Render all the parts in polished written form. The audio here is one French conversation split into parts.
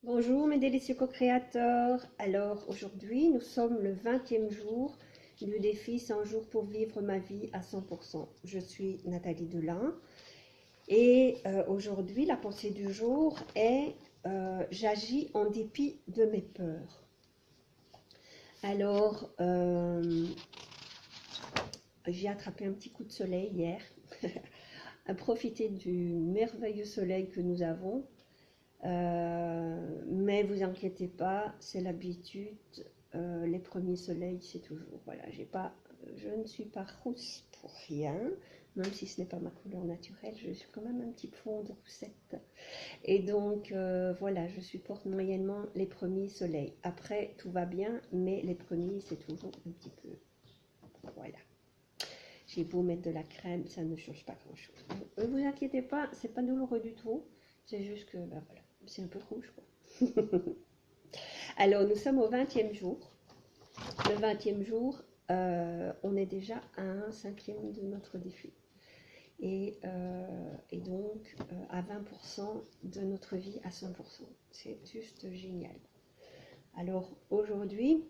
Bonjour mes délicieux co-créateurs. Alors aujourd'hui nous sommes le 20e jour du défi 100 jours pour vivre ma vie à 100%. Je suis Nathalie Delin et aujourd'hui la pensée du jour est j'agis en dépit de mes peurs. Alors j'ai attrapé un petit coup de soleil hier, à profiter du merveilleux soleil que nous avons. Mais vous inquiétez pas, c'est l'habitude. Les premiers soleils, c'est toujours. Voilà, je ne suis pas rousse pour rien, même si ce n'est pas ma couleur naturelle. Je suis quand même un petit fond de roussette. Et donc, voilà, je supporte moyennement les premiers soleils. Après, tout va bien, mais les premiers, c'est toujours un petit peu. Voilà. J'ai beau mettre de la crème, ça ne change pas grand-chose. Ne vous inquiétez pas, c'est pas douloureux du tout. C'est juste que, ben voilà, c'est un peu rouge, quoi. Alors, nous sommes au 20e jour. Le 20e jour, on est déjà à un cinquième de notre défi. Et donc, à 20% de notre vie à 100%. C'est juste génial. Alors, aujourd'hui,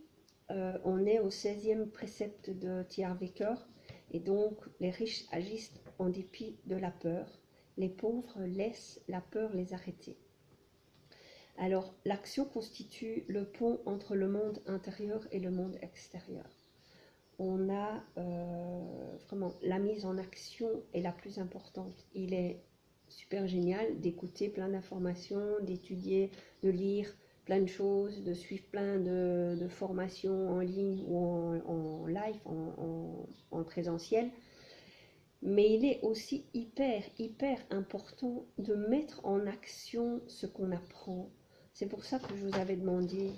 on est au 16e précepte de T.R. Waker. Et donc, les riches agissent en dépit de la peur. Les pauvres laissent la peur les arrêter. Alors, l'action constitue le pont entre le monde intérieur et le monde extérieur. On a vraiment la mise en action est la plus importante. Il est super génial d'écouter plein d'informations, d'étudier, de lire plein de choses, de suivre plein de formations en ligne ou en live, en présentiel. Mais il est aussi hyper important de mettre en action ce qu'on apprend. C'est pour ça que je vous avais demandé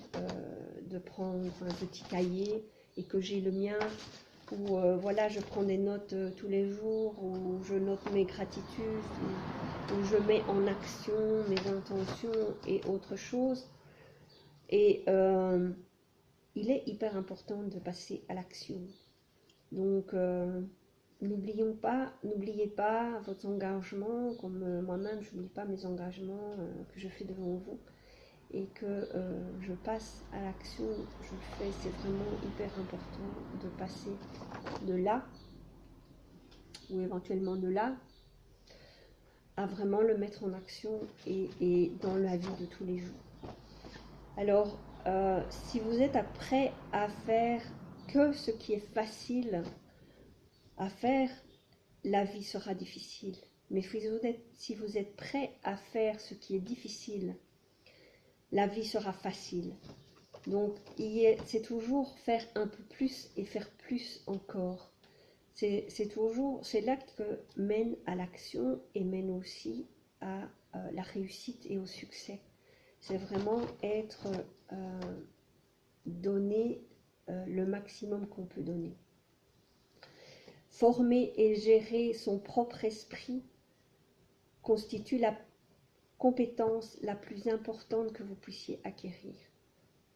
de prendre un petit cahier et que j'ai le mien où voilà, je prends des notes tous les jours, où je note mes gratitudes, où je mets en action mes intentions et autres choses. Et il est hyper important de passer à l'action. Donc, n'oubliez pas vos engagements, comme moi-même, je n'oublie pas mes engagements que je fais devant vous et que je passe à l'action, je le fais, c'est vraiment hyper important de passer de là, ou éventuellement de là, à vraiment le mettre en action et dans la vie de tous les jours. Alors, si vous êtes prêt à faire que ce qui est facile à faire, la vie sera difficile. Mais si vous êtes prêt à faire ce qui est difficile, la vie sera facile. Donc, c'est toujours faire un peu plus et faire plus encore. C'est là que mène à l'action et mène aussi à la réussite et au succès. C'est vraiment donner le maximum qu'on peut donner. Former et gérer son propre esprit constitue la compétence la plus importante que vous puissiez acquérir,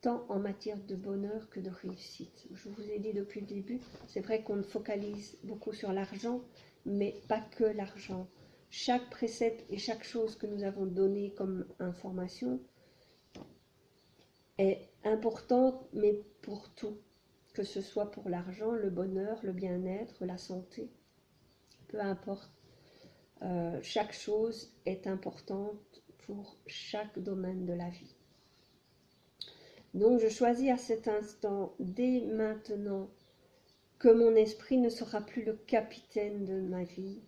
tant en matière de bonheur que de réussite. Je vous ai dit depuis le début, c'est vrai qu'on focalise beaucoup sur l'argent, mais pas que l'argent. Chaque précepte et chaque chose que nous avons donné comme information est importante, mais pour tout, que ce soit pour l'argent, le bonheur, le bien-être, la santé, peu importe. Chaque chose est importante pour chaque domaine de la vie. Donc je choisis à cet instant, dès maintenant, que mon esprit ne sera plus le capitaine de ma vie,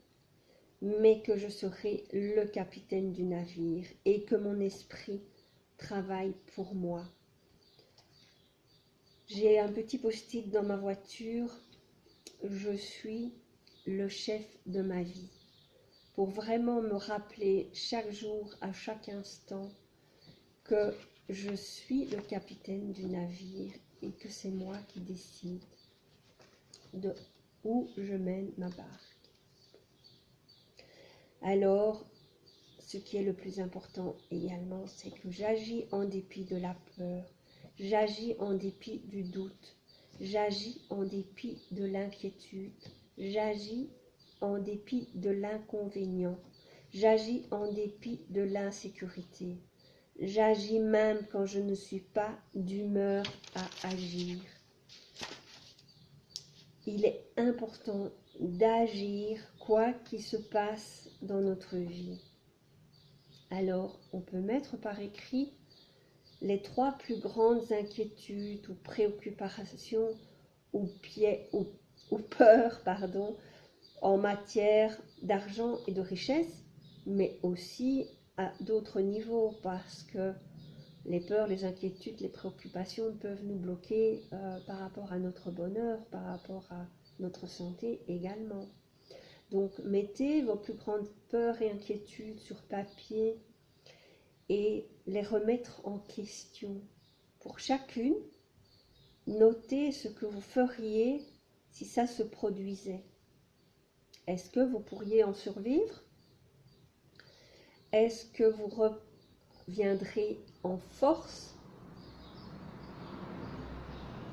mais que je serai le capitaine du navire et que mon esprit travaille pour moi. J'ai un petit post-it dans ma voiture, je suis le chef de ma vie, pour vraiment me rappeler chaque jour, à chaque instant, que je suis le capitaine du navire et que c'est moi qui décide de où je mène ma barque. Alors, ce qui est le plus important également, c'est que j'agis en dépit de la peur, j'agis en dépit du doute, j'agis en dépit de l'inquiétude, j'agis en dépit de l'inconvénient, j'agis en dépit de l'insécurité, J'agis même quand je ne suis pas d'humeur à agir. Il est important d'agir quoi qu'il se passe dans notre vie. Alors, on peut mettre par écrit les 3 plus grandes inquiétudes ou préoccupations ou peurs, en matière d'argent et de richesse, mais aussi à d'autres niveaux, parce que les peurs, les inquiétudes, les préoccupations peuvent nous bloquer par rapport à notre bonheur, par rapport à notre santé également. Donc, mettez vos plus grandes peurs et inquiétudes sur papier et les remettre en question. Pour chacune, notez ce que vous feriez si ça se produisait. Est-ce que vous pourriez en survivre? Est-ce que vous reviendrez en force?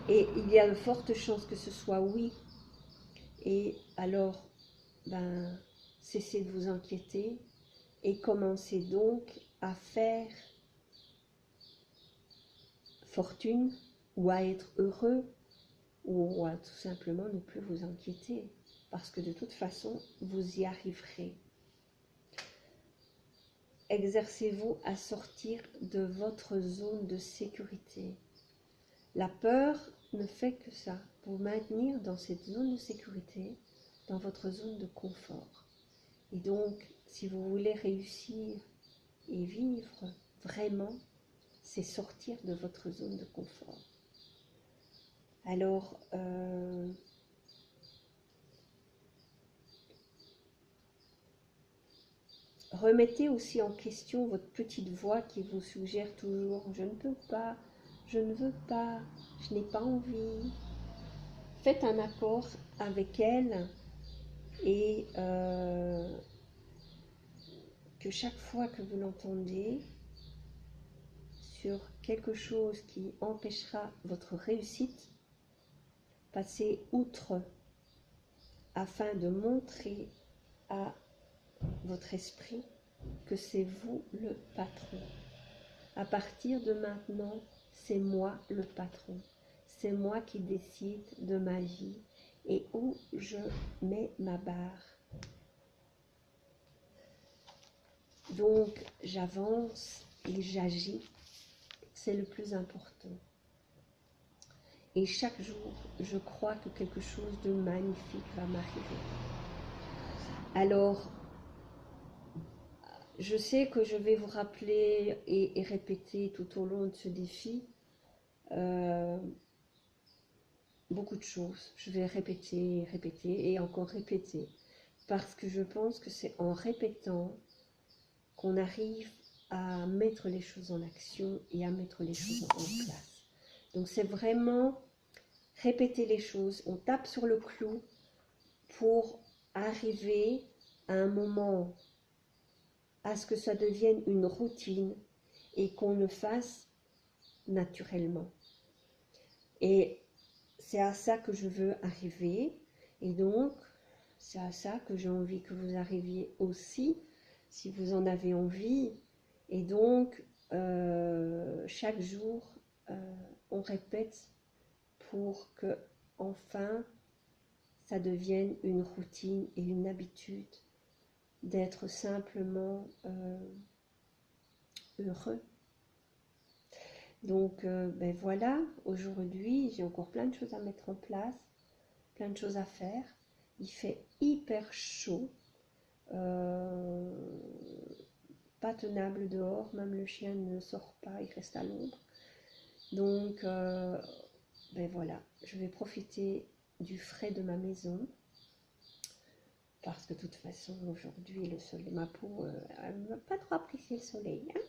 Et il y a de fortes chances que ce soit oui. Et alors, cessez de vous inquiéter et commencez donc à faire fortune ou à être heureux ou à tout simplement ne plus vous inquiéter parce que de toute façon, vous y arriverez. Exercez-vous à sortir de votre zone de sécurité. La peur ne fait que ça, vous maintenir dans cette zone de sécurité, dans votre zone de confort. Et donc, si vous voulez réussir et vivre vraiment, c'est sortir de votre zone de confort. Alors, remettez aussi en question votre petite voix qui vous suggère toujours « je ne peux pas, je ne veux pas, je n'ai pas envie ». Faites un accord avec elle et que chaque fois que vous l'entendez sur quelque chose qui empêchera votre réussite, passez outre afin de montrer à votre esprit que c'est vous le patron. À partir de maintenant, c'est moi le patron. C'est moi qui décide de ma vie et où je mets ma barre. Donc, j'avance et j'agis. C'est le plus important. Et chaque jour, je crois que quelque chose de magnifique va m'arriver. Alors, je sais que je vais vous rappeler et répéter tout au long de ce défi beaucoup de choses. Je vais répéter, répéter et encore répéter. Parce que je pense que c'est en répétant qu'on arrive à mettre les choses en action et à mettre les choses en place. Donc c'est vraiment répéter les choses. On tape sur le clou pour arriver à un moment à ce que ça devienne une routine et qu'on le fasse naturellement. Et c'est à ça que je veux arriver. Et donc, c'est à ça que j'ai envie que vous arriviez aussi, si vous en avez envie. Et donc, chaque jour, on répète pour que, enfin, ça devienne une routine et une habitude d'être simplement heureux. Donc, voilà, aujourd'hui, j'ai encore plein de choses à mettre en place, plein de choses à faire. Il fait hyper chaud, pas tenable dehors, même le chien ne sort pas, il reste à l'ombre. Donc, voilà, je vais profiter du frais de ma maison, parce que de toute façon, aujourd'hui, le soleil, ma peau, elle ne va pas trop apprécier le soleil. Hein.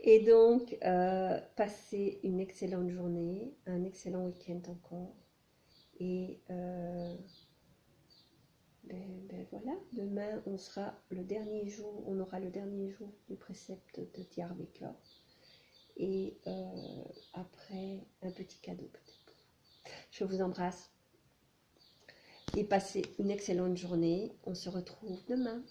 Et donc, passez une excellente journée, un excellent week-end encore. Et voilà, demain on aura le dernier jour du précepte de Diyarbakır. Et après, un petit cadeau peut-être. Je vous embrasse et passez une excellente journée. On se retrouve demain.